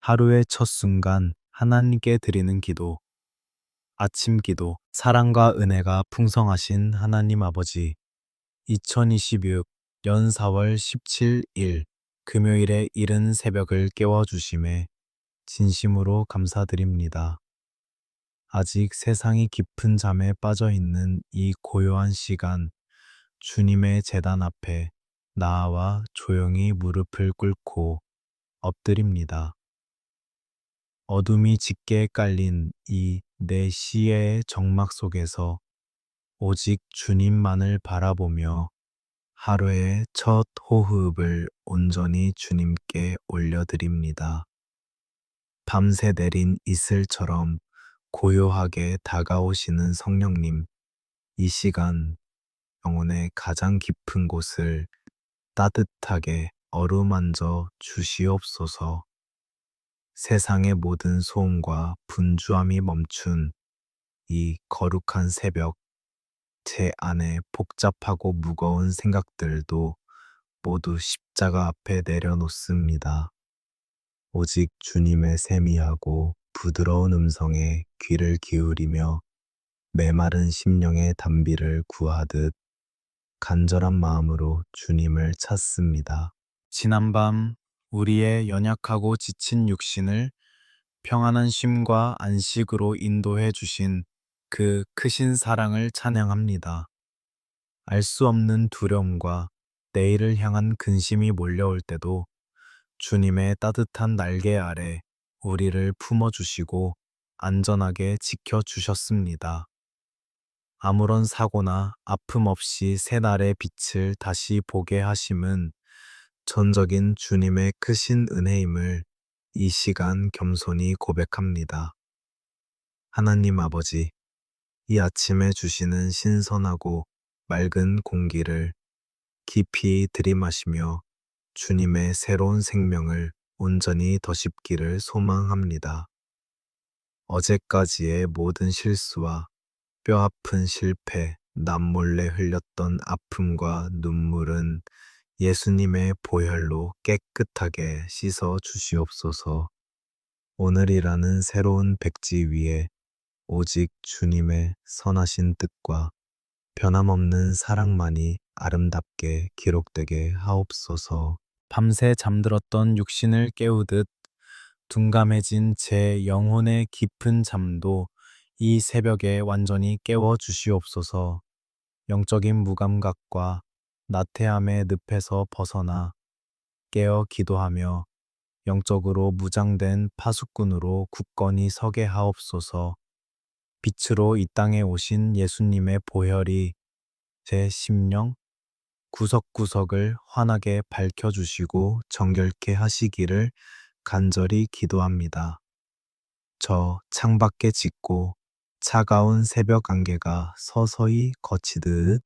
하루의 첫 순간 하나님께 드리는 기도, 아침 기도, 사랑과 은혜가 풍성하신 하나님 아버지, 2026년 4월 17일 금요일의 이른 새벽을 깨워주심에 진심으로 감사드립니다. 아직 세상이 깊은 잠에 빠져 있는 이 고요한 시간, 주님의 제단 앞에 나와 조용히 무릎을 꿇고 엎드립니다. 어둠이 짙게 깔린 이 내 시야의 정막 속에서 오직 주님만을 바라보며 하루의 첫 호흡을 온전히 주님께 올려드립니다. 밤새 내린 이슬처럼 고요하게 다가오시는 성령님, 이 시간 영혼의 가장 깊은 곳을 따뜻하게 어루만져 주시옵소서. 세상의 모든 소음과 분주함이 멈춘 이 거룩한 새벽, 제 안에 복잡하고 무거운 생각들도 모두 십자가 앞에 내려놓습니다. 오직 주님의 세미하고 부드러운 음성에 귀를 기울이며 메마른 심령의 단비를 구하듯 간절한 마음으로 주님을 찾습니다. 지난밤 우리의 연약하고 지친 육신을 평안한 쉼과 안식으로 인도해 주신 그 크신 사랑을 찬양합니다. 알 수 없는 두려움과 내일을 향한 근심이 몰려올 때도 주님의 따뜻한 날개 아래 우리를 품어주시고 안전하게 지켜주셨습니다. 아무런 사고나 아픔 없이 새날의 빛을 다시 보게 하심은 전적인 주님의 크신 은혜임을 이 시간 겸손히 고백합니다. 하나님 아버지, 이 아침에 주시는 신선하고 맑은 공기를 깊이 들이마시며 주님의 새로운 생명을 온전히 더십기를 소망합니다. 어제까지의 모든 실수와 뼈아픈 실패, 남몰래 흘렸던 아픔과 눈물은 예수님의 보혈로 깨끗하게 씻어 주시옵소서. 오늘이라는 새로운 백지 위에 오직 주님의 선하신 뜻과 변함없는 사랑만이 아름답게 기록되게 하옵소서. 밤새 잠들었던 육신을 깨우듯 둔감해진 제 영혼의 깊은 잠도 이 새벽에 완전히 깨워 주시옵소서. 영적인 무감각과 나태함의 늪에서 벗어나 깨어 기도하며 영적으로 무장된 파수꾼으로 굳건히 서게 하옵소서. 빛으로 이 땅에 오신 예수님의 보혈이 제 심령 구석구석을 환하게 밝혀주시고 정결케 하시기를 간절히 기도합니다. 저 창밖에 짙고 차가운 새벽 안개가 서서히 거치듯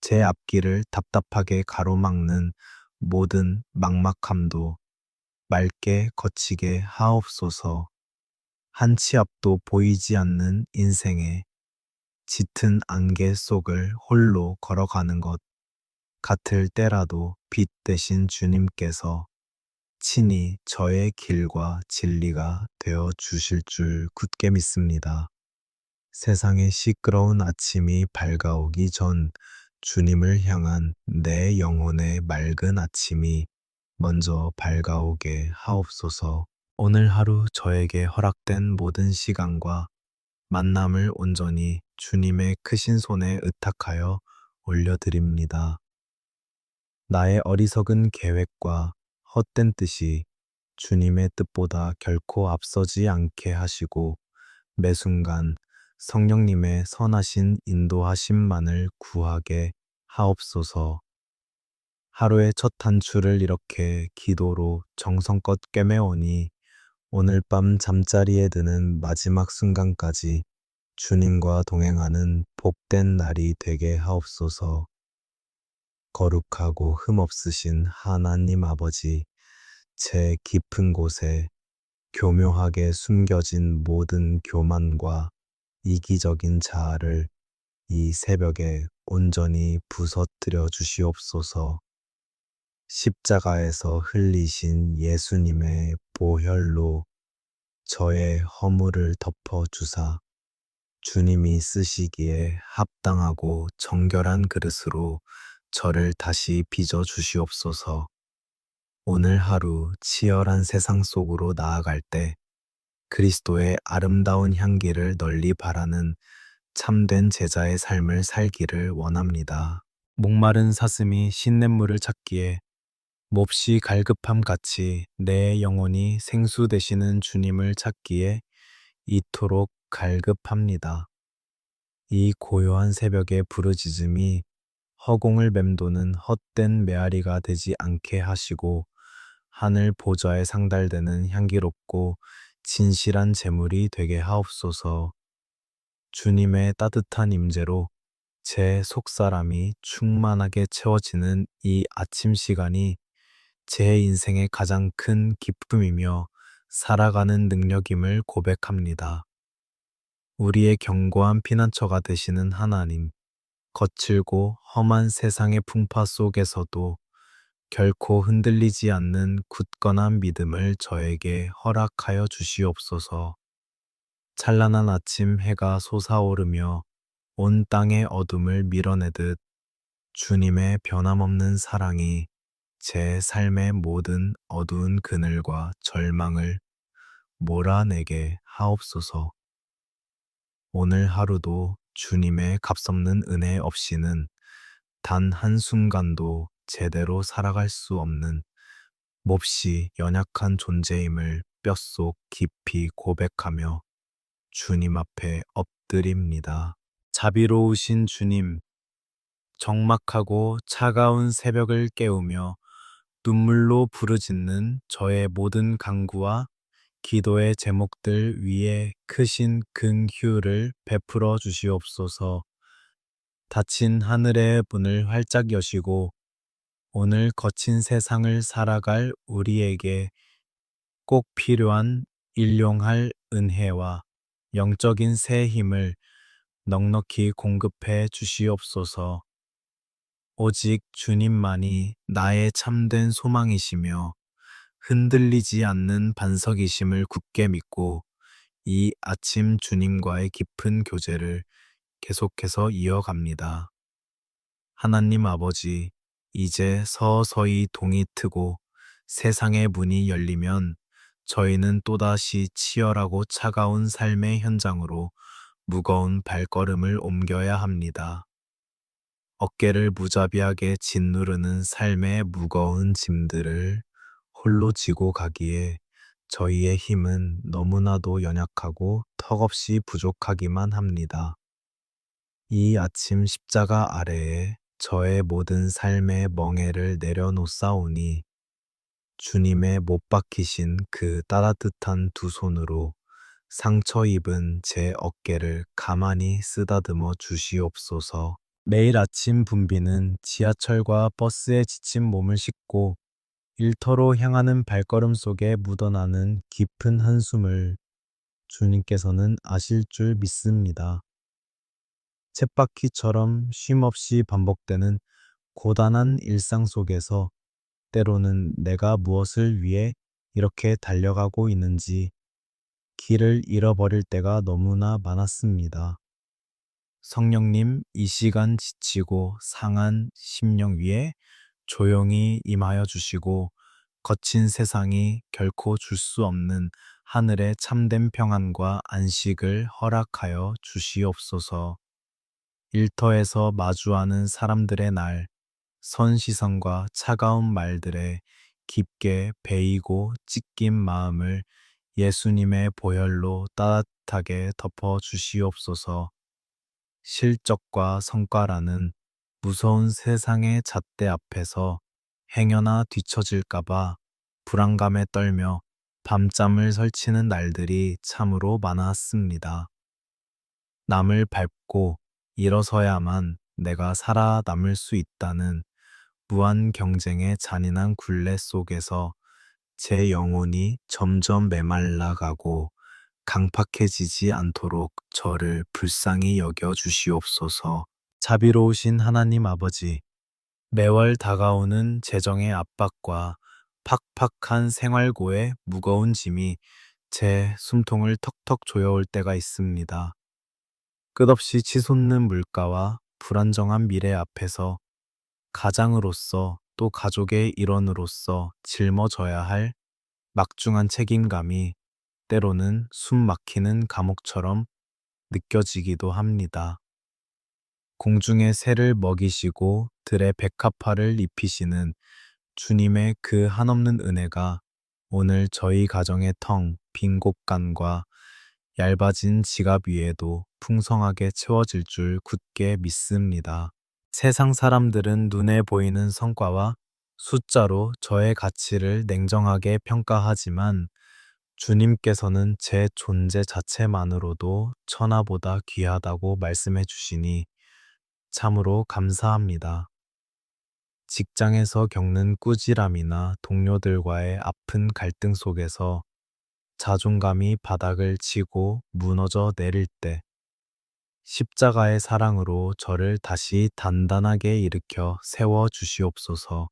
제 앞길을 답답하게 가로막는 모든 막막함도 맑게 거치게 하옵소서. 한 치 앞도 보이지 않는 인생의 짙은 안개 속을 홀로 걸어가는 것 같을 때라도 빛 대신 주님께서 친히 저의 길과 진리가 되어 주실 줄 굳게 믿습니다. 세상의 시끄러운 아침이 밝아오기 전 주님을 향한 내 영혼의 맑은 아침이 먼저 밝아오게 하옵소서. 오늘 하루 저에게 허락된 모든 시간과 만남을 온전히 주님의 크신 손에 의탁하여 올려드립니다. 나의 어리석은 계획과 헛된 뜻이 주님의 뜻보다 결코 앞서지 않게 하시고 매 순간 성령님의 선하신 인도하심만을 구하게 하옵소서. 하루의 첫 단추를 이렇게 기도로 정성껏 꿰매오니 오늘 밤 잠자리에 드는 마지막 순간까지 주님과 동행하는 복된 날이 되게 하옵소서. 거룩하고 흠없으신 하나님 아버지, 제 깊은 곳에 교묘하게 숨겨진 모든 교만과 이기적인 자아를 이 새벽에 온전히 부서뜨려 주시옵소서. 십자가에서 흘리신 예수님의 보혈로 저의 허물을 덮어 주사 주님이 쓰시기에 합당하고 정결한 그릇으로 저를 다시 빚어 주시옵소서. 오늘 하루 치열한 세상 속으로 나아갈 때 그리스도의 아름다운 향기를 널리 바라는 참된 제자의 삶을 살기를 원합니다. 목마른 사슴이 신냇물을 찾기에 몹시 갈급함 같이 내 영혼이 생수 되시는 주님을 찾기에 이토록 갈급합니다. 이 고요한 새벽의 부르짖음이 허공을 맴도는 헛된 메아리가 되지 않게 하시고 하늘 보좌에 상달되는 향기롭고 진실한 제물이 되게 하옵소서. 주님의 따뜻한 임재로 제 속사람이 충만하게 채워지는 이 아침 시간이 제 인생의 가장 큰 기쁨이며 살아가는 능력임을 고백합니다. 우리의 견고한 피난처가 되시는 하나님, 거칠고 험한 세상의 풍파 속에서도 결코 흔들리지 않는 굳건한 믿음을 저에게 허락하여 주시옵소서. 찬란한 아침 해가 솟아오르며 온 땅의 어둠을 밀어내듯 주님의 변함없는 사랑이 제 삶의 모든 어두운 그늘과 절망을 몰아내게 하옵소서. 오늘 하루도 주님의 값없는 은혜 없이는 단 한순간도 제대로 살아갈 수 없는 몹시 연약한 존재임을 뼛속 깊이 고백하며 주님 앞에 엎드립니다. 자비로우신 주님, 적막하고 차가운 새벽을 깨우며 눈물로 부르짖는 저의 모든 간구와 기도의 제목들 위에 크신 긍휼을 베풀어 주시옵소서. 닫힌 하늘의 문을 활짝 여시고 오늘 거친 세상을 살아갈 우리에게 꼭 필요한 일용할 은혜와 영적인 새 힘을 넉넉히 공급해 주시옵소서. 오직 주님만이 나의 참된 소망이시며 흔들리지 않는 반석이심을 굳게 믿고 이 아침 주님과의 깊은 교제를 계속해서 이어갑니다. 하나님 아버지, 이제 서서히 동이 트고 세상의 문이 열리면 저희는 또다시 치열하고 차가운 삶의 현장으로 무거운 발걸음을 옮겨야 합니다. 어깨를 무자비하게 짓누르는 삶의 무거운 짐들을 홀로 지고 가기에 저희의 힘은 너무나도 연약하고 턱없이 부족하기만 합니다. 이 아침 십자가 아래에 저의 모든 삶의 멍에를 내려놓사오니 주님의 못 박히신 그 따뜻한 두 손으로 상처 입은 제 어깨를 가만히 쓰다듬어 주시옵소서. 매일 아침 분비는 지하철과 버스에 지친 몸을 싣고 일터로 향하는 발걸음 속에 묻어나는 깊은 한숨을 주님께서는 아실 줄 믿습니다. 쳇바퀴처럼 쉼없이 반복되는 고단한 일상 속에서 때로는 내가 무엇을 위해 이렇게 달려가고 있는지 길을 잃어버릴 때가 너무나 많았습니다. 성령님, 이 시간 지치고 상한 심령 위에 조용히 임하여 주시고 거친 세상이 결코 줄 수 없는 하늘의 참된 평안과 안식을 허락하여 주시옵소서. 일터에서 마주하는 사람들의 날, 선 시선과 차가운 말들에 깊게 베이고 찢긴 마음을 예수님의 보혈로 따뜻하게 덮어 주시옵소서. 실적과 성과라는 무서운 세상의 잣대 앞에서 행여나 뒤처질까봐 불안감에 떨며 밤잠을 설치는 날들이 참으로 많았습니다. 남을 밟고 일어서야만 내가 살아남을 수 있다는 무한 경쟁의 잔인한 굴레 속에서 제 영혼이 점점 메말라가고 강팍해지지 않도록 저를 불쌍히 여겨 주시옵소서. 자비로우신 하나님 아버지, 매월 다가오는 재정의 압박과 팍팍한 생활고의 무거운 짐이 제 숨통을 턱턱 조여올 때가 있습니다. 끝없이 치솟는 물가와 불안정한 미래 앞에서 가장으로서 또 가족의 일원으로서 짊어져야 할 막중한 책임감이 때로는 숨 막히는 감옥처럼 느껴지기도 합니다. 공중의 새를 먹이시고 들의 백합화를 입히시는 주님의 그 한없는 은혜가 오늘 저희 가정의 텅 빈 곳간과 얇아진 지갑 위에도 풍성하게 채워질 줄 굳게 믿습니다. 세상 사람들은 눈에 보이는 성과와 숫자로 저의 가치를 냉정하게 평가하지만 주님께서는 제 존재 자체만으로도 천하보다 귀하다고 말씀해 주시니 참으로 감사합니다. 직장에서 겪는 꾸지람이나 동료들과의 아픈 갈등 속에서 자존감이 바닥을 치고 무너져 내릴 때 십자가의 사랑으로 저를 다시 단단하게 일으켜 세워 주시옵소서.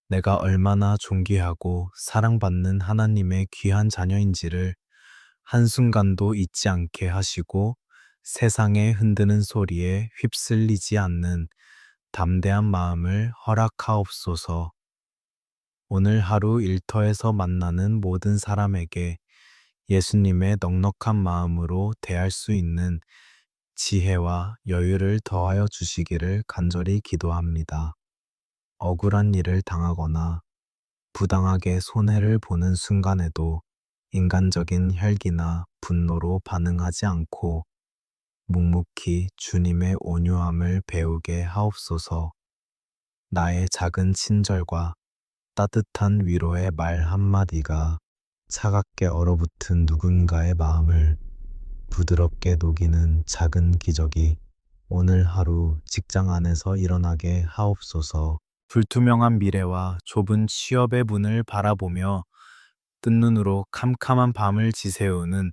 내가 얼마나 존귀하고 사랑받는 하나님의 귀한 자녀인지를 한순간도 잊지 않게 하시고 세상의 흔드는 소리에 휩쓸리지 않는 담대한 마음을 허락하옵소서. 오늘 하루 일터에서 만나는 모든 사람에게 예수님의 넉넉한 마음으로 대할 수 있는 지혜와 여유를 더하여 주시기를 간절히 기도합니다. 억울한 일을 당하거나 부당하게 손해를 보는 순간에도 인간적인 혈기나 분노로 반응하지 않고 묵묵히 주님의 온유함을 배우게 하옵소서. 나의 작은 친절과 따뜻한 위로의 말 한마디가 차갑게 얼어붙은 누군가의 마음을 부드럽게 녹이는 작은 기적이 오늘 하루 직장 안에서 일어나게 하옵소서. 불투명한 미래와 좁은 취업의 문을 바라보며 뜬 눈으로 캄캄한 밤을 지새우는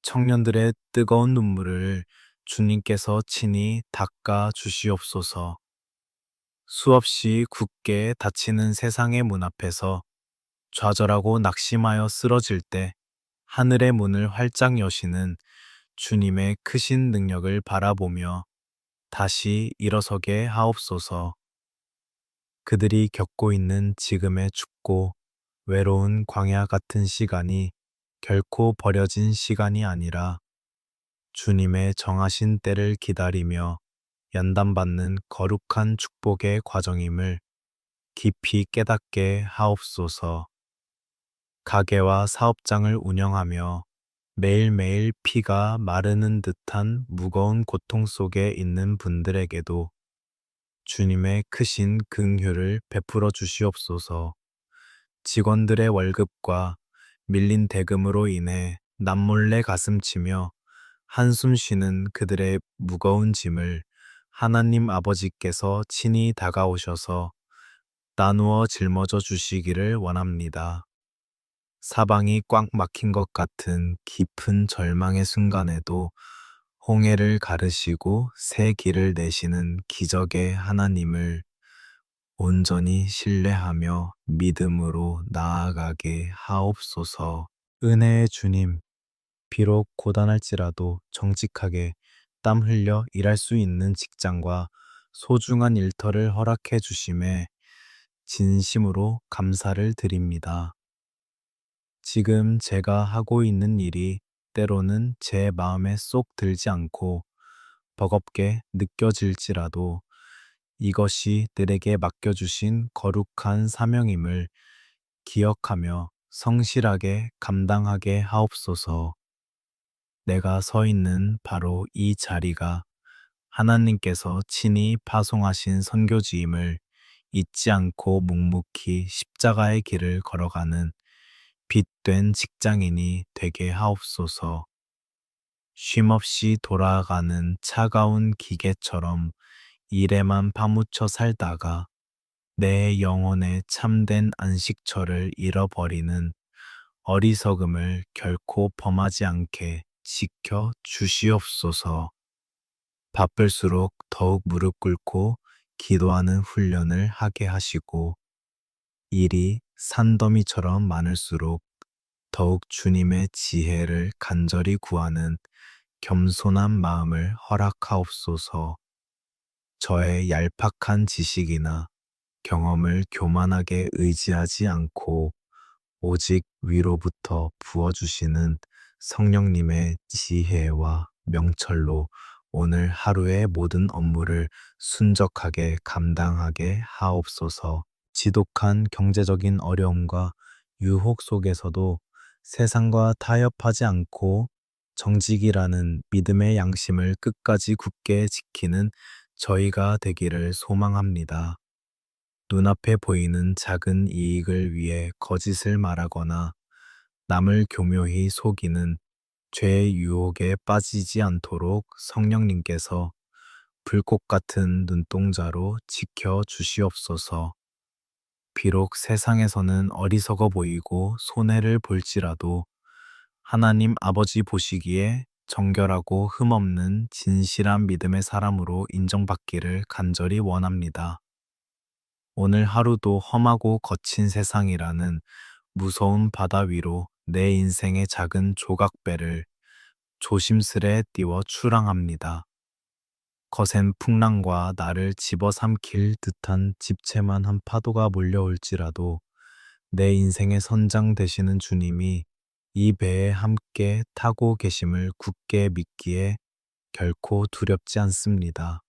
청년들의 뜨거운 눈물을 주님께서 친히 닦아 주시옵소서. 수없이 굳게 닫히는 세상의 문 앞에서 좌절하고 낙심하여 쓰러질 때 하늘의 문을 활짝 여시는 주님의 크신 능력을 바라보며 다시 일어서게 하옵소서. 그들이 겪고 있는 지금의 춥고 외로운 광야 같은 시간이 결코 버려진 시간이 아니라 주님의 정하신 때를 기다리며 연단받는 거룩한 축복의 과정임을 깊이 깨닫게 하옵소서. 가게와 사업장을 운영하며 매일매일 피가 마르는 듯한 무거운 고통 속에 있는 분들에게도 주님의 크신 긍휼을 베풀어 주시옵소서. 직원들의 월급과 밀린 대금으로 인해 남몰래 가슴치며 한숨 쉬는 그들의 무거운 짐을 하나님 아버지께서 친히 다가오셔서 나누어 짊어져 주시기를 원합니다. 사방이 꽉 막힌 것 같은 깊은 절망의 순간에도 홍해를 가르시고 새 길을 내시는 기적의 하나님을 온전히 신뢰하며 믿음으로 나아가게 하옵소서. 은혜의 주님, 비록 고단할지라도 정직하게 땀 흘려 일할 수 있는 직장과 소중한 일터를 허락해 주심에 진심으로 감사를 드립니다. 지금 제가 하고 있는 일이 때로는 제 마음에 쏙 들지 않고 버겁게 느껴질지라도 이것이 들에게 맡겨주신 거룩한 사명임을 기억하며 성실하게 감당하게 하옵소서. 내가 서 있는 바로 이 자리가 하나님께서 친히 파송하신 선교지임을 잊지 않고 묵묵히 십자가의 길을 걸어가는 빛된 직장인이 되게 하옵소서. 쉼없이 돌아가는 차가운 기계처럼 일에만 파묻혀 살다가 내 영혼의 참된 안식처를 잃어버리는 어리석음을 결코 범하지 않게 지켜 주시옵소서. 바쁠수록 더욱 무릎 꿇고 기도하는 훈련을 하게 하시고 일이 산더미처럼 많을수록 더욱 주님의 지혜를 간절히 구하는 겸손한 마음을 허락하옵소서. 저의 얄팍한 지식이나 경험을 교만하게 의지하지 않고 오직 위로부터 부어주시는 성령님의 지혜와 명철로 오늘 하루의 모든 업무를 순적하게 감당하게 하옵소서. 지독한 경제적인 어려움과 유혹 속에서도 세상과 타협하지 않고 정직이라는 믿음의 양심을 끝까지 굳게 지키는 저희가 되기를 소망합니다. 눈앞에 보이는 작은 이익을 위해 거짓을 말하거나 남을 교묘히 속이는 죄의 유혹에 빠지지 않도록 성령님께서 불꽃 같은 눈동자로 지켜 주시옵소서. 비록 세상에서는 어리석어 보이고 손해를 볼지라도 하나님 아버지 보시기에 정결하고 흠없는 진실한 믿음의 사람으로 인정받기를 간절히 원합니다. 오늘 하루도 험하고 거친 세상이라는 무서운 바다 위로 내 인생의 작은 조각배를 조심스레 띄워 출항합니다. 거센 풍랑과 나를 집어삼킬 듯한 집채만한 파도가 몰려올지라도 내 인생의 선장 되시는 주님이 이 배에 함께 타고 계심을 굳게 믿기에 결코 두렵지 않습니다.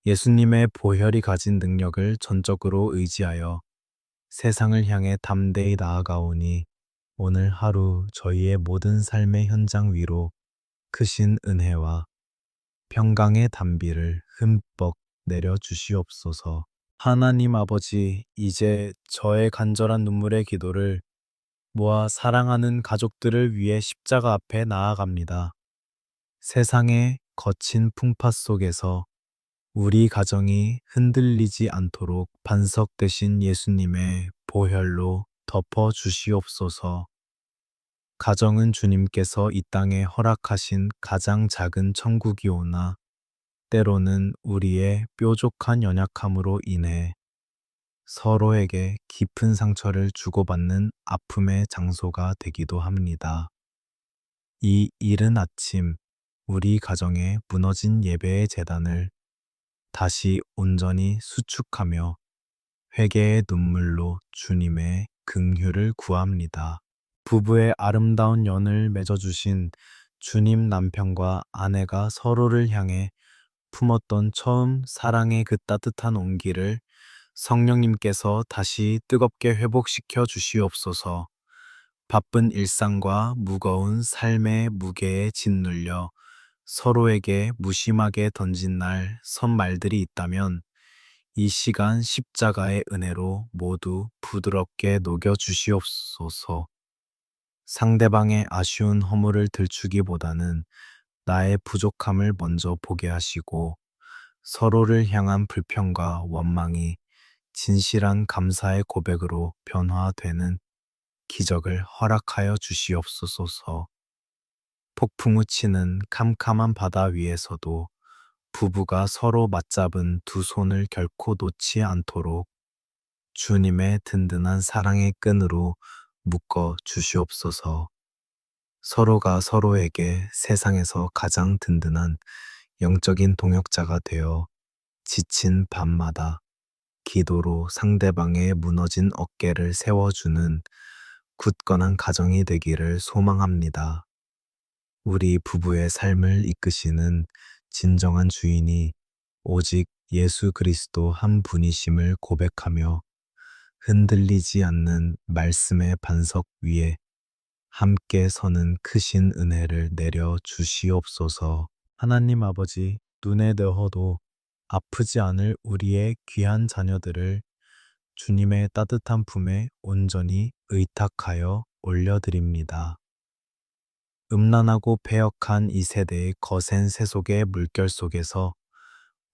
예수님의 보혈이 가진 능력을 전적으로 의지하여 세상을 향해 담대히 나아가오니 오늘 하루 저희의 모든 삶의 현장 위로 크신 은혜와 평강의 단비를 흠뻑 내려 주시옵소서. 하나님 아버지, 이제 저의 간절한 눈물의 기도를 모아 사랑하는 가족들을 위해 십자가 앞에 나아갑니다. 세상의 거친 풍파 속에서 우리 가정이 흔들리지 않도록 반석 되신 예수님의 보혈로 덮어 주시옵소서. 가정은 주님께서 이 땅에 허락하신 가장 작은 천국이오나 때로는 우리의 뾰족한 연약함으로 인해 서로에게 깊은 상처를 주고받는 아픔의 장소가 되기도 합니다. 이 이른 아침 우리 가정에 무너진 예배의 제단을 다시 온전히 수축하며 회개의 눈물로 주님의 긍휼을 구합니다. 부부의 아름다운 연을 맺어주신 주님 남편과 아내가 서로를 향해 품었던 처음 사랑의 그 따뜻한 온기를 성령님께서 다시 뜨겁게 회복시켜 주시옵소서. 바쁜 일상과 무거운 삶의 무게에 짓눌려 서로에게 무심하게 던진 날 선말들이 있다면 이 시간 십자가의 은혜로 모두 부드럽게 녹여 주시옵소서. 상대방의 아쉬운 허물을 들추기보다는 나의 부족함을 먼저 보게 하시고 서로를 향한 불평과 원망이 진실한 감사의 고백으로 변화되는 기적을 허락하여 주시옵소서. 폭풍우 치는 캄캄한 바다 위에서도 부부가 서로 맞잡은 두 손을 결코 놓지 않도록 주님의 든든한 사랑의 끈으로 묶어 주시옵소서. 서로가 서로에게 세상에서 가장 든든한 영적인 동역자가 되어 지친 밤마다 기도로 상대방의 무너진 어깨를 세워주는 굳건한 가정이 되기를 소망합니다. 우리 부부의 삶을 이끄시는 진정한 주인이 오직 예수 그리스도 한 분이심을 고백하며 흔들리지 않는 말씀의 반석 위에 함께 서는 크신 은혜를 내려 주시옵소서. 하나님 아버지, 눈에 넣어도 아프지 않을 우리의 귀한 자녀들을 주님의 따뜻한 품에 온전히 의탁하여 올려드립니다. 음란하고 패역한 이 세대의 거센 세속의 물결 속에서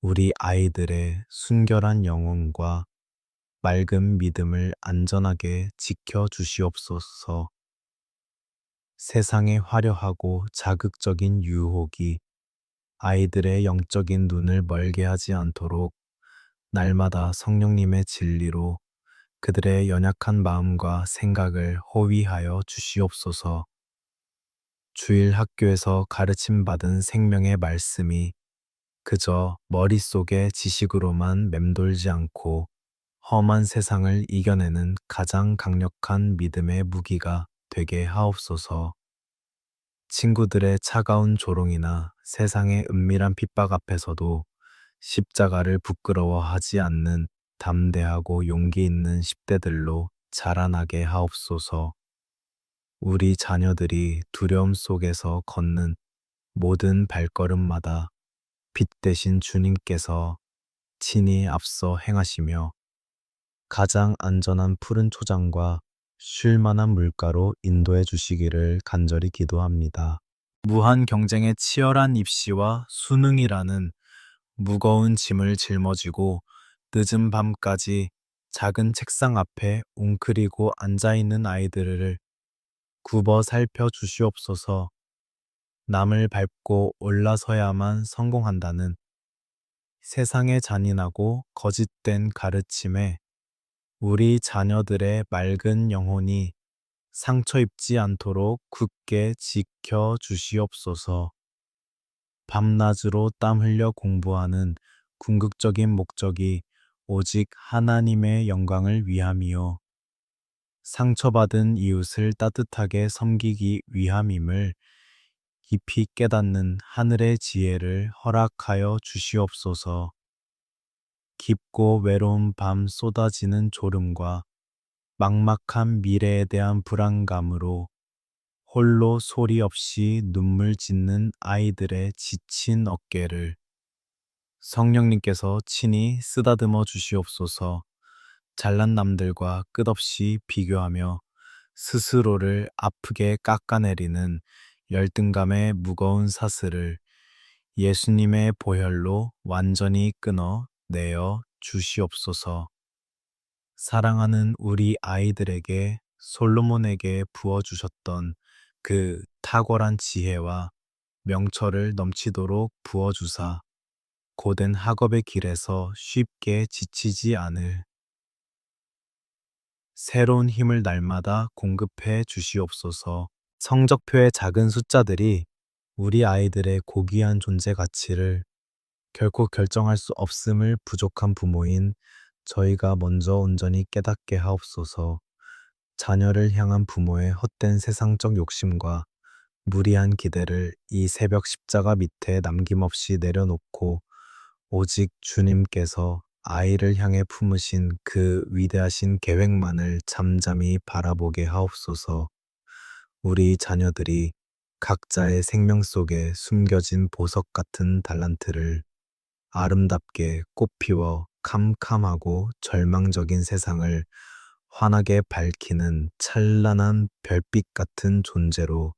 우리 아이들의 순결한 영혼과 맑은 믿음을 안전하게 지켜 주시옵소서. 세상의 화려하고 자극적인 유혹이 아이들의 영적인 눈을 멀게 하지 않도록 날마다 성령님의 진리로 그들의 연약한 마음과 생각을 호위하여 주시옵소서. 주일 학교에서 가르침 받은 생명의 말씀이 그저 머릿속의 지식으로만 맴돌지 않고 험한 세상을 이겨내는 가장 강력한 믿음의 무기가 되게 하옵소서. 친구들의 차가운 조롱이나 세상의 은밀한 핍박 앞에서도 십자가를 부끄러워하지 않는 담대하고 용기 있는 10대들로 자라나게 하옵소서. 우리 자녀들이 두려움 속에서 걷는 모든 발걸음마다 빛 대신 주님께서 친히 앞서 행하시며 가장 안전한 푸른 초장과 쉴 만한 물가로 인도해 주시기를 간절히 기도합니다. 무한 경쟁의 치열한 입시와 수능이라는 무거운 짐을 짊어지고 늦은 밤까지 작은 책상 앞에 웅크리고 앉아있는 아이들을 굽어 살펴 주시옵소서. 남을 밟고 올라서야만 성공한다는 세상의 잔인하고 거짓된 가르침에 우리 자녀들의 맑은 영혼이 상처 입지 않도록 굳게 지켜 주시옵소서. 밤낮으로 땀 흘려 공부하는 궁극적인 목적이 오직 하나님의 영광을 위함이요. 상처받은 이웃을 따뜻하게 섬기기 위함임을 깊이 깨닫는 하늘의 지혜를 허락하여 주시옵소서. 깊고 외로운 밤 쏟아지는 졸음과 막막한 미래에 대한 불안감으로 홀로 소리 없이 눈물 짓는 아이들의 지친 어깨를 성령님께서 친히 쓰다듬어 주시옵소서. 잘난 남들과 끝없이 비교하며 스스로를 아프게 깎아내리는 열등감의 무거운 사슬을 예수님의 보혈로 완전히 끊어 내어 주시옵소서. 사랑하는 우리 아이들에게 솔로몬에게 부어주셨던 그 탁월한 지혜와 명철을 넘치도록 부어주사 고된 학업의 길에서 쉽게 지치지 않을 새로운 힘을 날마다 공급해 주시옵소서. 성적표의 작은 숫자들이 우리 아이들의 고귀한 존재 가치를 결코 결정할 수 없음을 부족한 부모인 저희가 먼저 온전히 깨닫게 하옵소서. 자녀를 향한 부모의 헛된 세상적 욕심과 무리한 기대를 이 새벽 십자가 밑에 남김없이 내려놓고 오직 주님께서 아이를 향해 품으신 그 위대하신 계획만을 잠잠히 바라보게 하옵소서. 우리 자녀들이 각자의 생명 속에 숨겨진 보석 같은 달란트를 아름답게 꽃피워 캄캄하고 절망적인 세상을 환하게 밝히는 찬란한 별빛 같은 존재로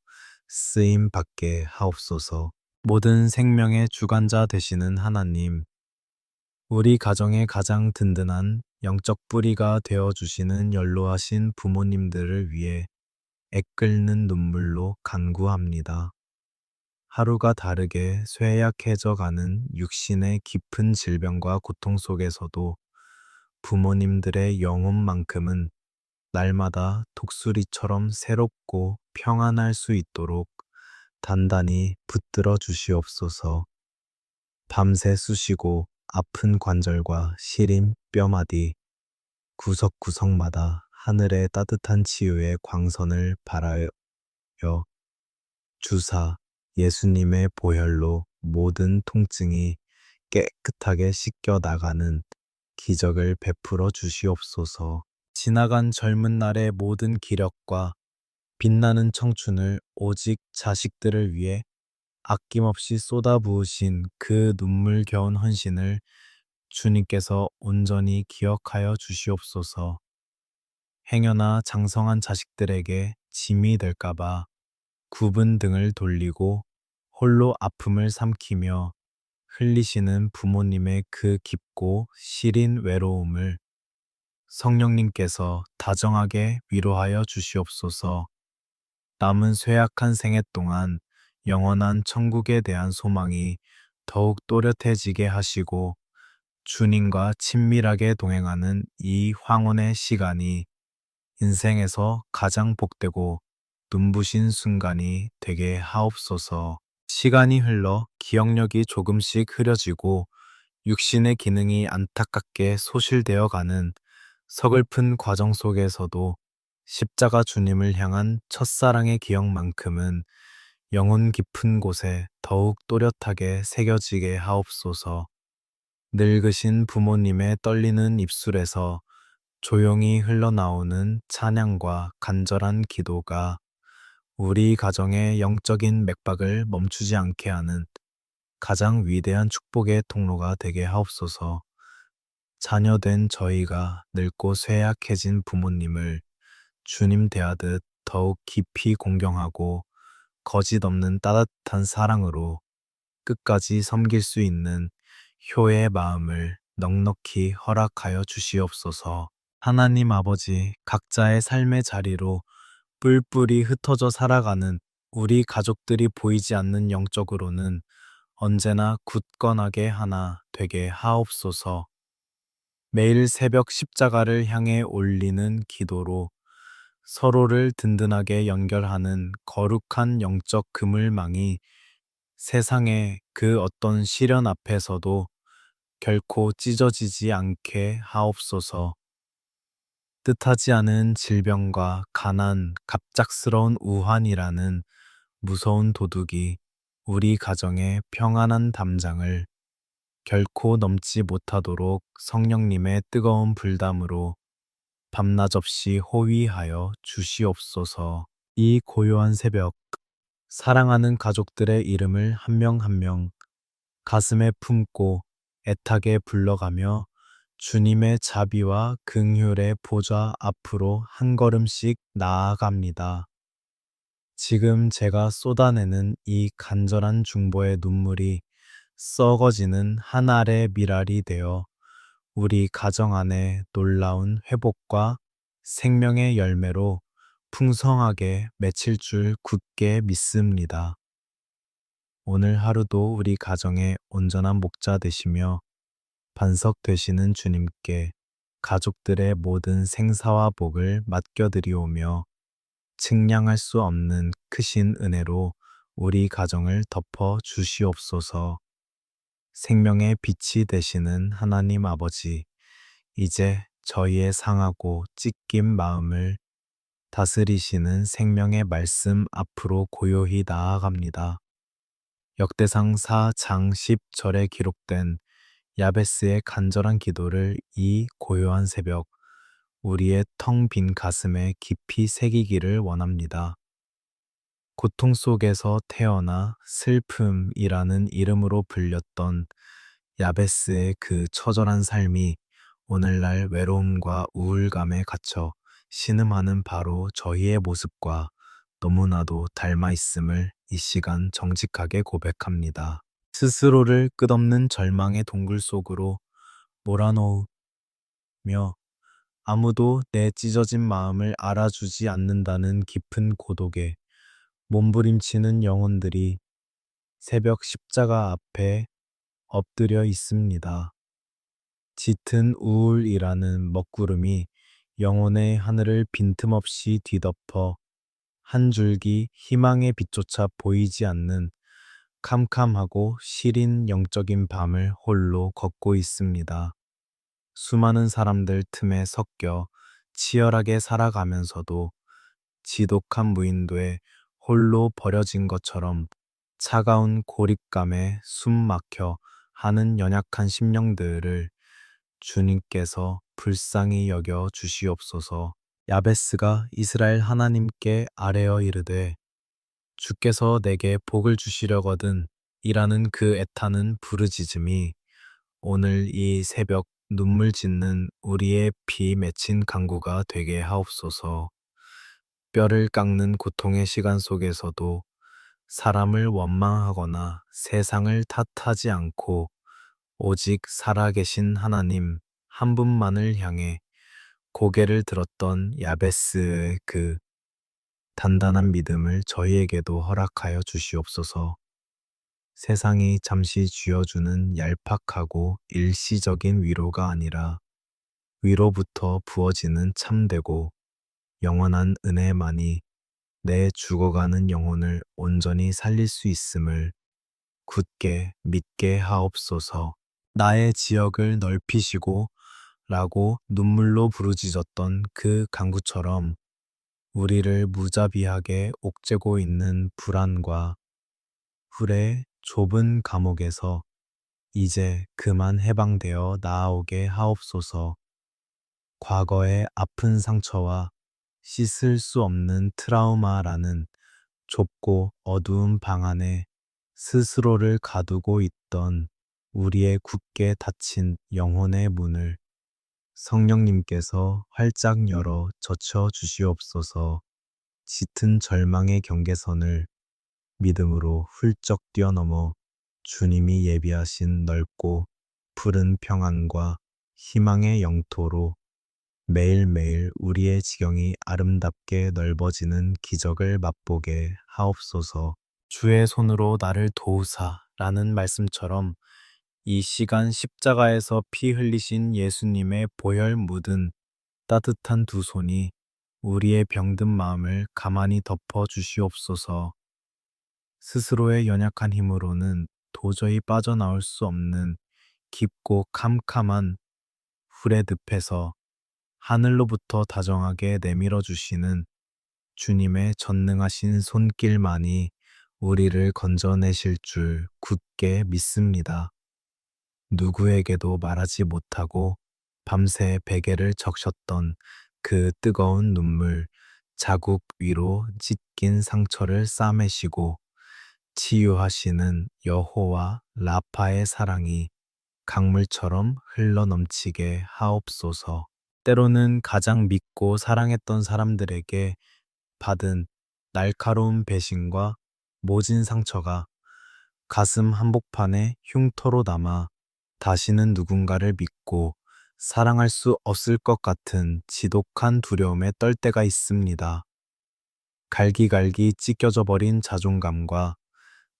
쓰임 받게 하옵소서. 모든 생명의 주관자 되시는 하나님, 우리 가정의 가장 든든한 영적 뿌리가 되어 주시는 연로하신 부모님들을 위해 애끓는 눈물로 간구합니다. 하루가 다르게 쇠약해져 가는 육신의 깊은 질병과 고통 속에서도 부모님들의 영혼만큼은 날마다 독수리처럼 새롭고 평안할 수 있도록 단단히 붙들어 주시옵소서. 밤새 쑤시고 아픈 관절과 시린 뼈마디, 구석구석마다 하늘의 따뜻한 치유의 광선을 바라여 주사 예수님의 보혈로 모든 통증이 깨끗하게 씻겨 나가는 기적을 베풀어 주시옵소서. 지나간 젊은 날의 모든 기력과 빛나는 청춘을 오직 자식들을 위해 아낌없이 쏟아부으신 그 눈물겨운 헌신을 주님께서 온전히 기억하여 주시옵소서. 행여나 장성한 자식들에게 짐이 될까봐 굽은 등을 돌리고 홀로 아픔을 삼키며 흘리시는 부모님의 그 깊고 시린 외로움을 성령님께서 다정하게 위로하여 주시옵소서. 남은 쇠약한 생애 동안 영원한 천국에 대한 소망이 더욱 또렷해지게 하시고 주님과 친밀하게 동행하는 이 황혼의 시간이 인생에서 가장 복되고 눈부신 순간이 되게 하옵소서. 시간이 흘러 기억력이 조금씩 흐려지고 육신의 기능이 안타깝게 소실되어 가는 서글픈 과정 속에서도 십자가 주님을 향한 첫사랑의 기억만큼은 영혼 깊은 곳에 더욱 또렷하게 새겨지게 하옵소서. 늙으신 부모님의 떨리는 입술에서 조용히 흘러나오는 찬양과 간절한 기도가 우리 가정의 영적인 맥박을 멈추지 않게 하는 가장 위대한 축복의 통로가 되게 하옵소서. 자녀된 저희가 늙고 쇠약해진 부모님을 주님 대하듯 더욱 깊이 공경하고 거짓 없는 따뜻한 사랑으로 끝까지 섬길 수 있는 효의 마음을 넉넉히 허락하여 주시옵소서. 하나님 아버지, 각자의 삶의 자리로 뿔뿔이 흩어져 살아가는 우리 가족들이 보이지 않는 영적으로는 언제나 굳건하게 하나 되게 하옵소서. 매일 새벽 십자가를 향해 올리는 기도로 서로를 든든하게 연결하는 거룩한 영적 그물망이 세상의 그 어떤 시련 앞에서도 결코 찢어지지 않게 하옵소서. 뜻하지 않은 질병과 가난, 갑작스러운 우환이라는 무서운 도둑이 우리 가정의 평안한 담장을 결코 넘지 못하도록 성령님의 뜨거운 불담으로 밤낮 없이 호위하여 주시옵소서. 이 고요한 새벽, 사랑하는 가족들의 이름을 한 명 한 명 가슴에 품고 애타게 불러가며 주님의 자비와 긍휼의 보좌 앞으로 한 걸음씩 나아갑니다. 지금 제가 쏟아내는 이 간절한 중보의 눈물이 썩어지는 한 알의 밀알이 되어 우리 가정 안에 놀라운 회복과 생명의 열매로 풍성하게 맺힐 줄 굳게 믿습니다. 오늘 하루도 우리 가정의 온전한 목자 되시며 반석 되시는 주님께 가족들의 모든 생사와 복을 맡겨드리오며 측량할 수 없는 크신 은혜로 우리 가정을 덮어 주시옵소서. 생명의 빛이 되시는 하나님 아버지, 이제 저희의 상하고 찢긴 마음을 다스리시는 생명의 말씀 앞으로 고요히 나아갑니다. 역대상 4장 10절에 기록된 야베스의 간절한 기도를 이 고요한 새벽 우리의 텅 빈 가슴에 깊이 새기기를 원합니다. 고통 속에서 태어나 슬픔이라는 이름으로 불렸던 야베스의 그 처절한 삶이 오늘날 외로움과 우울감에 갇혀 신음하는 바로 저희의 모습과 너무나도 닮아 있음을 이 시간 정직하게 고백합니다. 스스로를 끝없는 절망의 동굴 속으로 몰아넣으며 아무도 내 찢어진 마음을 알아주지 않는다는 깊은 고독에 몸부림치는 영혼들이 새벽 십자가 앞에 엎드려 있습니다. 짙은 우울이라는 먹구름이 영혼의 하늘을 빈틈없이 뒤덮어 한 줄기 희망의 빛조차 보이지 않는 캄캄하고 시린 영적인 밤을 홀로 걷고 있습니다. 수많은 사람들 틈에 섞여 치열하게 살아가면서도 지독한 무인도에 홀로 버려진 것처럼 차가운 고립감에 숨 막혀 하는 연약한 심령들을 주님께서 불쌍히 여겨 주시옵소서. 야베스가 이스라엘 하나님께 아뢰어 이르되 주께서 내게 복을 주시려거든 이라는 그 애타는 부르짖음이 오늘 이 새벽 눈물 짓는 우리의 피 맺힌 강구가 되게 하옵소서. 뼈를 깎는 고통의 시간 속에서도 사람을 원망하거나 세상을 탓하지 않고 오직 살아계신 하나님 한 분만을 향해 고개를 들었던 야베스의 그 단단한 믿음을 저희에게도 허락하여 주시옵소서. 세상이 잠시 쥐어주는 얄팍하고 일시적인 위로가 아니라 위로부터 부어지는 참되고 영원한 은혜만이 내 죽어가는 영혼을 온전히 살릴 수 있음을 굳게 믿게 하옵소서. 나의 지역을 넓히시고 라고 눈물로 부르짖었던 그 강구처럼 우리를 무자비하게 옥죄고 있는 불안과 불의 좁은 감옥에서 이제 그만 해방되어 나아오게 하옵소서. 과거의 아픈 상처와 씻을 수 없는 트라우마라는 좁고 어두운 방 안에 스스로를 가두고 있던 우리의 굳게 닫힌 영혼의 문을 성령님께서 활짝 열어 젖혀 주시옵소서. 짙은 절망의 경계선을 믿음으로 훌쩍 뛰어넘어 주님이 예비하신 넓고 푸른 평안과 희망의 영토로 매일매일 우리의 지경이 아름답게 넓어지는 기적을 맛보게 하옵소서. 주의 손으로 나를 도우사 라는 말씀처럼 이 시간 십자가에서 피 흘리신 예수님의 보혈 묻은 따뜻한 두 손이 우리의 병든 마음을 가만히 덮어 주시옵소서. 스스로의 연약한 힘으로는 도저히 빠져나올 수 없는 깊고 캄캄한 불의 늪에서 하늘로부터 다정하게 내밀어 주시는 주님의 전능하신 손길만이 우리를 건져내실 줄 굳게 믿습니다. 누구에게도 말하지 못하고 밤새 베개를 적셨던 그 뜨거운 눈물, 자국 위로 찢긴 상처를 싸매시고 치유하시는 여호와 라파의 사랑이 강물처럼 흘러넘치게 하옵소서. 때로는 가장 믿고 사랑했던 사람들에게 받은 날카로운 배신과 모진 상처가 가슴 한복판에 흉터로 남아 다시는 누군가를 믿고 사랑할 수 없을 것 같은 지독한 두려움에 떨 때가 있습니다. 갈기갈기 찢겨져 버린 자존감과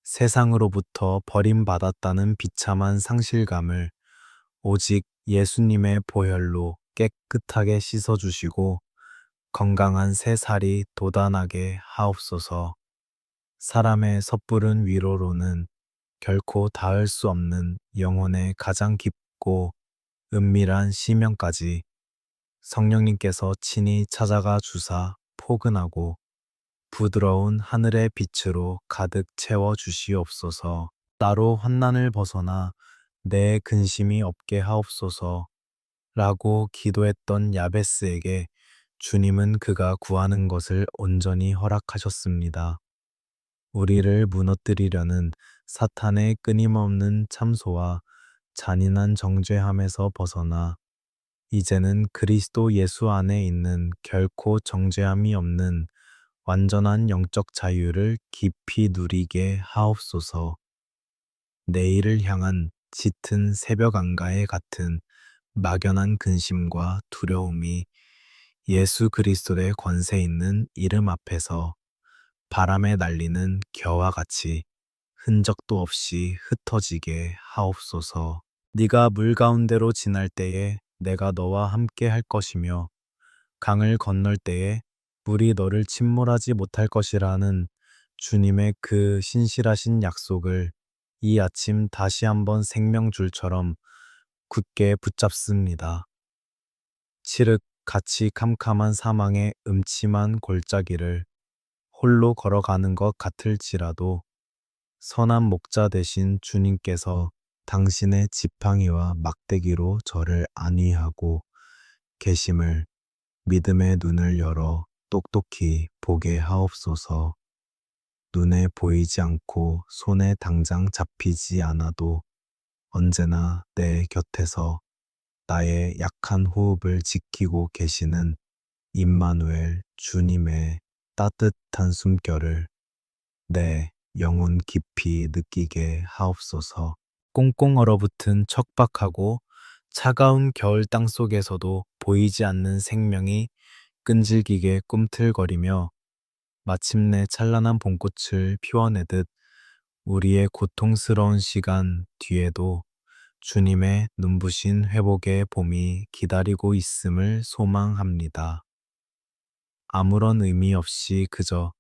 세상으로부터 버림받았다는 비참한 상실감을 오직 예수님의 보혈로 깨끗하게 씻어주시고 건강한 새 살이 돋아나게 하옵소서. 사람의 섣부른 위로로는 결코 닿을 수 없는 영혼의 가장 깊고 은밀한 시면까지 성령님께서 친히 찾아가 주사 포근하고 부드러운 하늘의 빛으로 가득 채워 주시옵소서. 나로 환난을 벗어나 내 근심이 없게 하옵소서. 라고 기도했던 야베스에게 주님은 그가 구하는 것을 온전히 허락하셨습니다. 우리를 무너뜨리려는 사탄의 끊임없는 참소와 잔인한 정죄함에서 벗어나 이제는 그리스도 예수 안에 있는 결코 정죄함이 없는 완전한 영적 자유를 깊이 누리게 하옵소서. 내일을 향한 짙은 새벽 안가에 같은 막연한 근심과 두려움이 예수 그리스도의 권세 있는 이름 앞에서 바람에 날리는 겨와 같이 흔적도 없이 흩어지게 하옵소서. 네가 물 가운데로 지날 때에 내가 너와 함께 할 것이며 강을 건널 때에 물이 너를 침몰하지 못할 것이라는 주님의 그 신실하신 약속을 이 아침 다시 한번 생명줄처럼 굳게 붙잡습니다. 칠흑 같이 캄캄한 사망의 음침한 골짜기를 홀로 걸어가는 것 같을지라도 선한 목자 되신 주님께서 당신의 지팡이와 막대기로 저를 안위하고 계심을 믿음의 눈을 열어 똑똑히 보게 하옵소서. 눈에 보이지 않고 손에 당장 잡히지 않아도 언제나 내 곁에서 나의 약한 호흡을 지키고 계시는 임마누엘 주님의 따뜻한 숨결을 내 영혼 깊이 느끼게 하옵소서. 꽁꽁 얼어붙은 척박하고 차가운 겨울 땅 속에서도 보이지 않는 생명이 끈질기게 꿈틀거리며 마침내 찬란한 봄꽃을 피워내듯 우리의 고통스러운 시간 뒤에도 주님의 눈부신 회복의 봄이 기다리고 있음을 소망합니다. 아무런 의미 없이 그저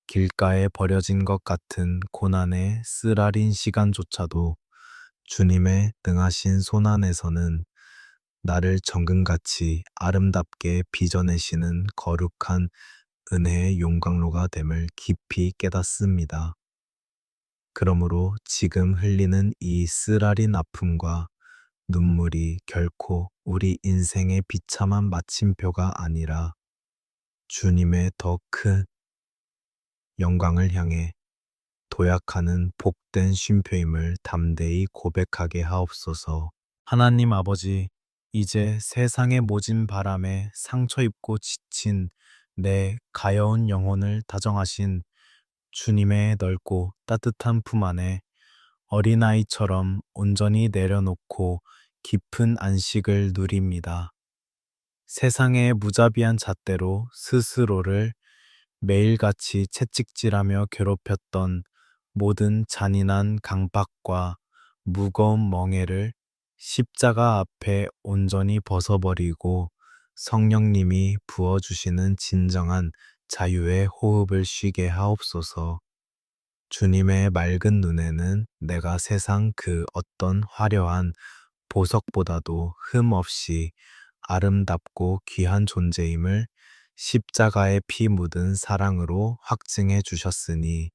길가에 버려진 것 같은 고난의 쓰라린 시간조차도 주님의 능하신 손 안에서는 나를 정금같이 아름답게 빚어내시는 거룩한 은혜의 용광로가 됨을 깊이 깨닫습니다. 그러므로 지금 흘리는 이 쓰라린 아픔과 눈물이 결코 우리 인생의 비참한 마침표가 아니라 주님의 더 큰 영광을 향해 도약하는 복된 쉼표임을 담대히 고백하게 하옵소서. 하나님 아버지, 이제 세상의 모진 바람에 상처 입고 지친 내 가여운 영혼을 다정하신 주님의 넓고 따뜻한 품 안에 어린아이처럼 온전히 내려놓고 깊은 안식을 누립니다. 세상의 무자비한 잣대로 스스로를 매일같이 채찍질하며 괴롭혔던 모든 잔인한 강박과 무거운 멍에를 십자가 앞에 온전히 벗어버리고 성령님이 부어주시는 진정한 자유의 호흡을 쉬게 하옵소서. 주님의 맑은 눈에는 내가 세상 그 어떤 화려한 보석보다도 흠없이 아름답고 귀한 존재임을 십자가의 피 묻은 사랑으로 확증해 주셨으니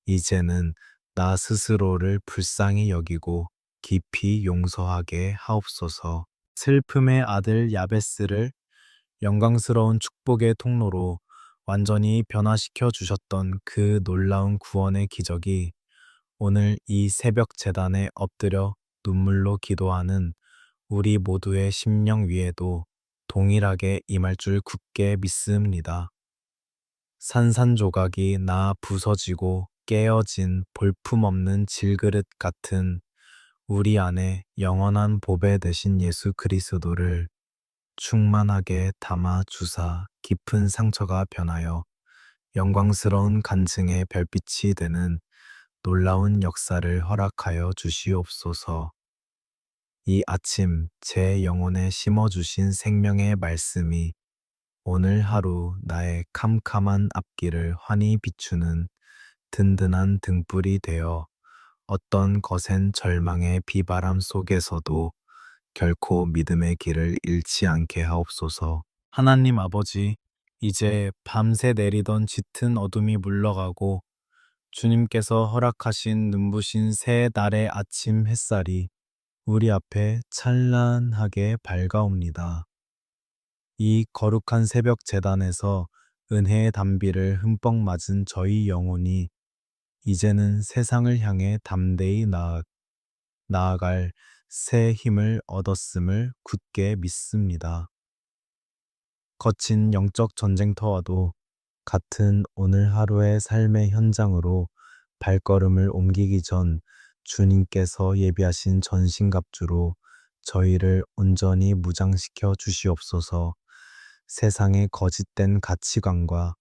이제는 나 스스로를 불쌍히 여기고 깊이 용서하게 하옵소서. 슬픔의 아들 야베스를 영광스러운 축복의 통로로 완전히 변화시켜 주셨던 그 놀라운 구원의 기적이 오늘 이 새벽 제단에 엎드려 눈물로 기도하는 우리 모두의 심령 위에도 동일하게 임할 줄 굳게 믿습니다. 산산조각이 나 부서지고 깨어진 볼품없는 질그릇 같은 우리 안에 영원한 보배 되신 예수 그리스도를 충만하게 담아 주사 깊은 상처가 변하여 영광스러운 간증의 별빛이 되는 놀라운 역사를 허락하여 주시옵소서. 이 아침 제 영혼에 심어주신 생명의 말씀이 오늘 하루 나의 캄캄한 앞길을 환히 비추는 든든한 등불이 되어 어떤 거센 절망의 비바람 속에서도 결코 믿음의 길을 잃지 않게 하옵소서. 하나님 아버지, 이제 밤새 내리던 짙은 어둠이 물러가고 주님께서 허락하신 눈부신 새 날의 아침 햇살이 우리 앞에 찬란하게 밝아옵니다. 이 거룩한 새벽 제단에서 은혜의 단비를 흠뻑 맞은 저희 영혼이 이제는 세상을 향해 담대히 나아갈 새 힘을 얻었음을 굳게 믿습니다. 거친 영적 전쟁터와도 같은 오늘 하루의 삶의 현장으로 발걸음을 옮기기 전 주님께서 예비하신 전신갑주로 저희를 온전히 무장시켜 주시옵소서. 세상의 거짓된 가치관과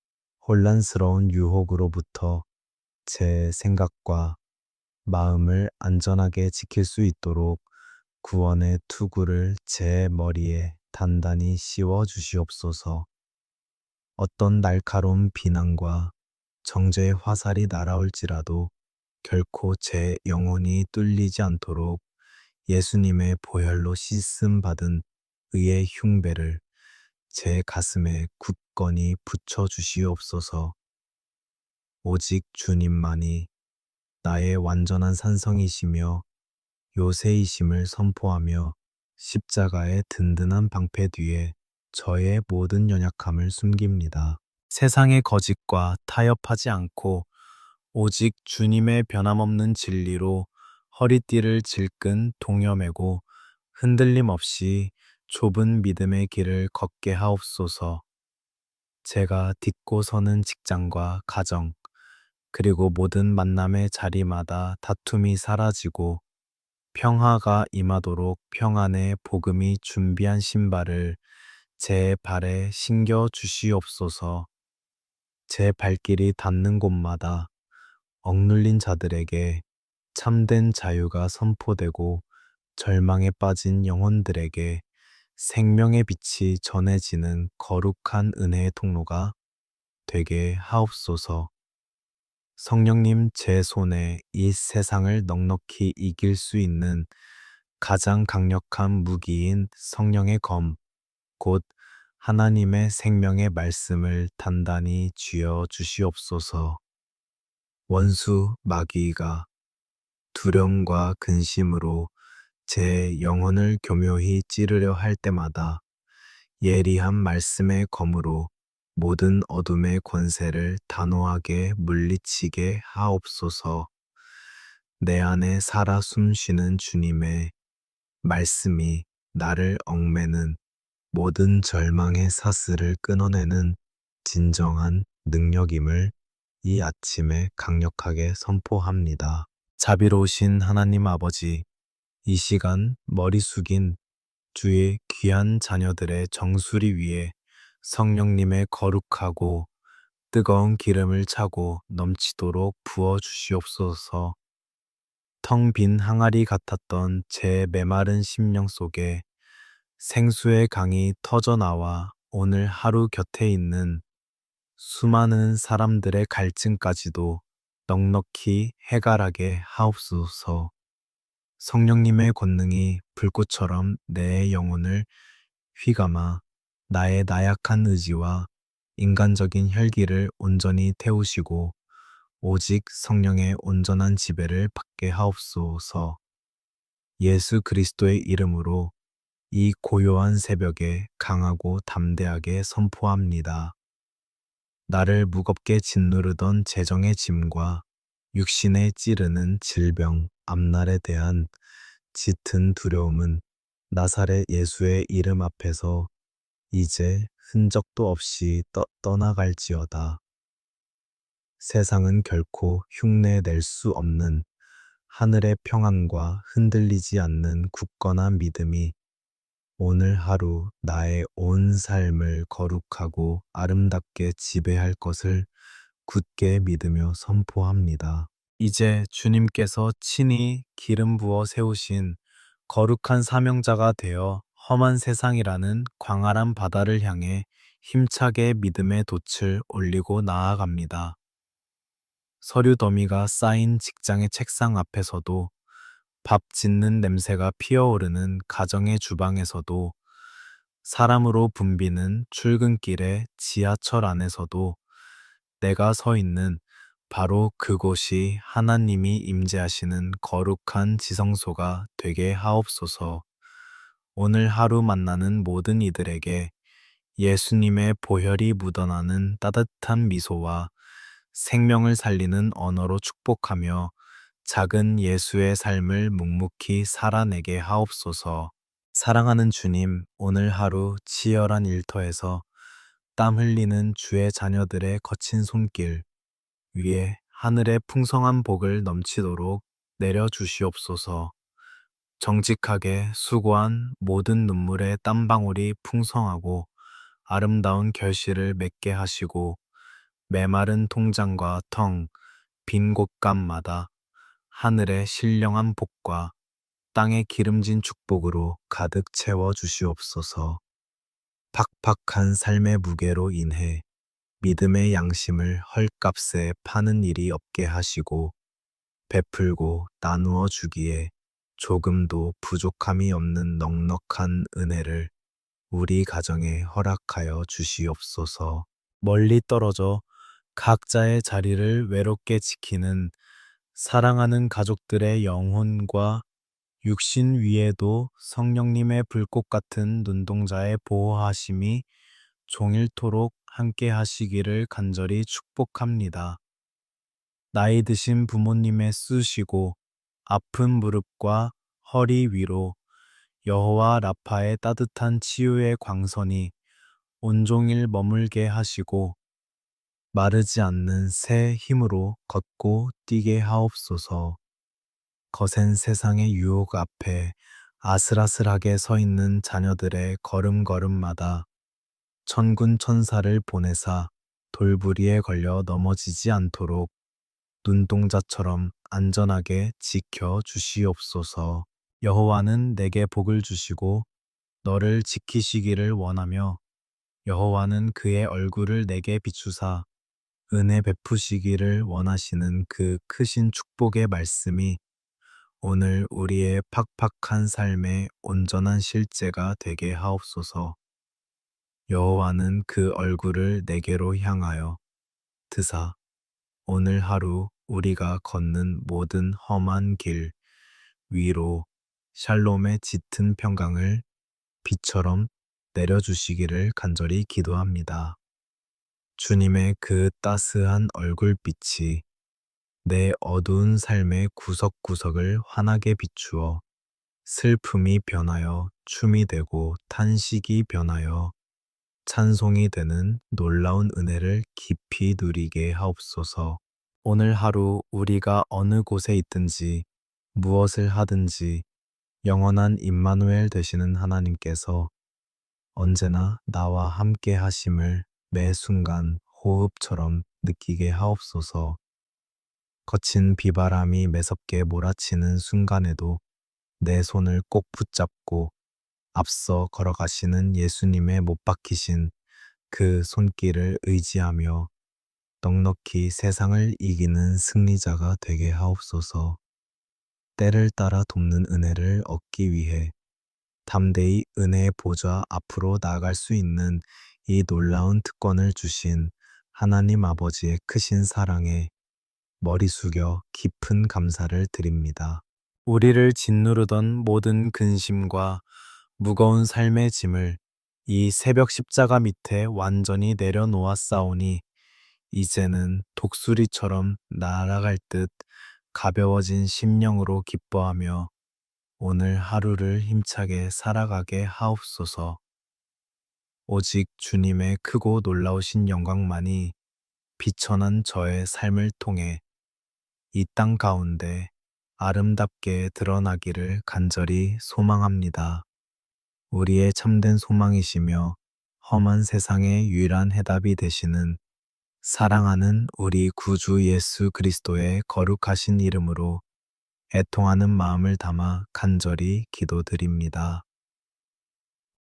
혼란스러운 유혹으로부터 제 생각과 마음을 안전하게 지킬 수 있도록 구원의 투구를 제 머리에 단단히 씌워 주시옵소서. 어떤 날카로운 비난과 정죄의 화살이 날아올지라도 결코 제 영혼이 뚫리지 않도록 예수님의 보혈로 씻음 받은 의의 흉배를 제 가슴에 굳건히 붙여 주시옵소서. 오직 주님만이 나의 완전한 산성이시며 요새이심을 선포하며 십자가의 든든한 방패 뒤에 저의 모든 연약함을 숨깁니다. 세상의 거짓과 타협하지 않고 오직 주님의 변함없는 진리로 허리띠를 질끈 동여매고 흔들림 없이 좁은 믿음의 길을 걷게 하옵소서. 제가 딛고 서는 직장과 가정, 그리고 모든 만남의 자리마다 다툼이 사라지고 평화가 임하도록 평안의 복음이 준비한 신발을 제 발에 신겨 주시옵소서. 제 발길이 닿는 곳마다 억눌린 자들에게 참된 자유가 선포되고 절망에 빠진 영혼들에게 생명의 빛이 전해지는 거룩한 은혜의 통로가 되게 하옵소서. 성령님, 제 손에 이 세상을 넉넉히 이길 수 있는 가장 강력한 무기인 성령의 검, 곧 하나님의 생명의 말씀을 단단히 쥐어 주시옵소서. 원수 마귀가 두려움과 근심으로 제 영혼을 교묘히 찌르려 할 때마다 예리한 말씀의 검으로 모든 어둠의 권세를 단호하게 물리치게 하옵소서. 내 안에 살아 숨쉬는 주님의 말씀이 나를 얽매는 모든 절망의 사슬을 끊어내는 진정한 능력임을 이 아침에 강력하게 선포합니다. 자비로우신 하나님 아버지, 이 시간 머리 숙인 주의 귀한 자녀들의 정수리 위에 성령님의 거룩하고 뜨거운 기름을 차고 넘치도록 부어 주시옵소서. 텅 빈 항아리 같았던 제 메마른 심령 속에 생수의 강이 터져 나와 오늘 하루 곁에 있는 수많은 사람들의 갈증까지도 넉넉히 해갈하게 하옵소서. 성령님의 권능이 불꽃처럼 내 영혼을 휘감아 나의 나약한 의지와 인간적인 혈기를 온전히 태우시고 오직 성령의 온전한 지배를 받게 하옵소서. 예수 그리스도의 이름으로 이 고요한 새벽에 강하고 담대하게 선포합니다. 나를 무겁게 짓누르던 재정의 짐과 육신에 찌르는 질병, 앞날에 대한 짙은 두려움은 나사렛 예수의 이름 앞에서 이제 흔적도 없이 떠나갈지어다. 세상은 결코 흉내 낼 수 없는 하늘의 평안과 흔들리지 않는 굳건한 믿음이 오늘 하루 나의 온 삶을 거룩하고 아름답게 지배할 것을 굳게 믿으며 선포합니다. 이제 주님께서 친히 기름 부어 세우신 거룩한 사명자가 되어 험한 세상이라는 광활한 바다를 향해 힘차게 믿음의 돛을 올리고 나아갑니다. 서류 더미가 쌓인 직장의 책상 앞에서도, 밥 짓는 냄새가 피어오르는 가정의 주방에서도, 사람으로 붐비는 출근길의 지하철 안에서도 내가 서 있는 바로 그곳이 하나님이 임재하시는 거룩한 지성소가 되게 하옵소서. 오늘 하루 만나는 모든 이들에게 예수님의 보혈이 묻어나는 따뜻한 미소와 생명을 살리는 언어로 축복하며 작은 예수의 삶을 묵묵히 살아내게 하옵소서. 사랑하는 주님, 오늘 하루 치열한 일터에서 땀 흘리는 주의 자녀들의 거친 손길 위에 하늘의 풍성한 복을 넘치도록 내려주시옵소서. 정직하게 수고한 모든 눈물의 땀방울이 풍성하고 아름다운 결실을 맺게 하시고 메마른 통장과 텅 빈 곳간마다 하늘의 신령한 복과 땅의 기름진 축복으로 가득 채워 주시옵소서. 팍팍한 삶의 무게로 인해 믿음의 양심을 헐값에 파는 일이 없게 하시고 베풀고 나누어 주기에 조금도 부족함이 없는 넉넉한 은혜를 우리 가정에 허락하여 주시옵소서. 멀리 떨어져 각자의 자리를 외롭게 지키는 사랑하는 가족들의 영혼과 육신 위에도 성령님의 불꽃 같은 눈동자의 보호하심이 종일토록 함께 하시기를 간절히 축복합니다. 나이 드신 부모님의 쑤시고 아픈 무릎과 허리 위로 여호와 라파의 따뜻한 치유의 광선이 온종일 머물게 하시고 마르지 않는 새 힘으로 걷고 뛰게 하옵소서. 거센 세상의 유혹 앞에 아슬아슬하게 서 있는 자녀들의 걸음걸음마다 천군 천사를 보내사 돌부리에 걸려 넘어지지 않도록 눈동자처럼 안전하게 지켜 주시옵소서. 여호와는 내게 복을 주시고 너를 지키시기를 원하며 여호와는 그의 얼굴을 내게 비추사 은혜 베푸시기를 원하시는 그 크신 축복의 말씀이 오늘 우리의 팍팍한 삶의 온전한 실제가 되게 하옵소서. 여호와는 그 얼굴을 내게로 향하여 드사 오늘 하루 우리가 걷는 모든 험한 길 위로 샬롬의 짙은 평강을 비처럼 내려주시기를 간절히 기도합니다. 주님의 그 따스한 얼굴빛이 내 어두운 삶의 구석구석을 환하게 비추어 슬픔이 변하여 춤이 되고 탄식이 변하여 찬송이 되는 놀라운 은혜를 깊이 누리게 하옵소서. 오늘 하루 우리가 어느 곳에 있든지 무엇을 하든지 영원한 임마누엘 되시는 하나님께서 언제나 나와 함께 하심을 매 순간 호흡처럼 느끼게 하옵소서. 거친 비바람이 매섭게 몰아치는 순간에도 내 손을 꼭 붙잡고 앞서 걸어가시는 예수님의 못 박히신 그 손길을 의지하며 넉넉히 세상을 이기는 승리자가 되게 하옵소서. 때를 따라 돕는 은혜를 얻기 위해 담대히 은혜의 보좌 앞으로 나아갈 수 있는 이 놀라운 특권을 주신 하나님 아버지의 크신 사랑에 머리 숙여 깊은 감사를 드립니다. 우리를 짓누르던 모든 근심과 무거운 삶의 짐을 이 새벽 십자가 밑에 완전히 내려놓았사오니 이제는 독수리처럼 날아갈 듯 가벼워진 심령으로 기뻐하며 오늘 하루를 힘차게 살아가게 하옵소서. 오직 주님의 크고 놀라우신 영광만이 비천한 저의 삶을 통해 이 땅 가운데 아름답게 드러나기를 간절히 소망합니다. 우리의 참된 소망이시며 험한 세상의 유일한 해답이 되시는 사랑하는 우리 구주 예수 그리스도의 거룩하신 이름으로 애통하는 마음을 담아 간절히 기도드립니다.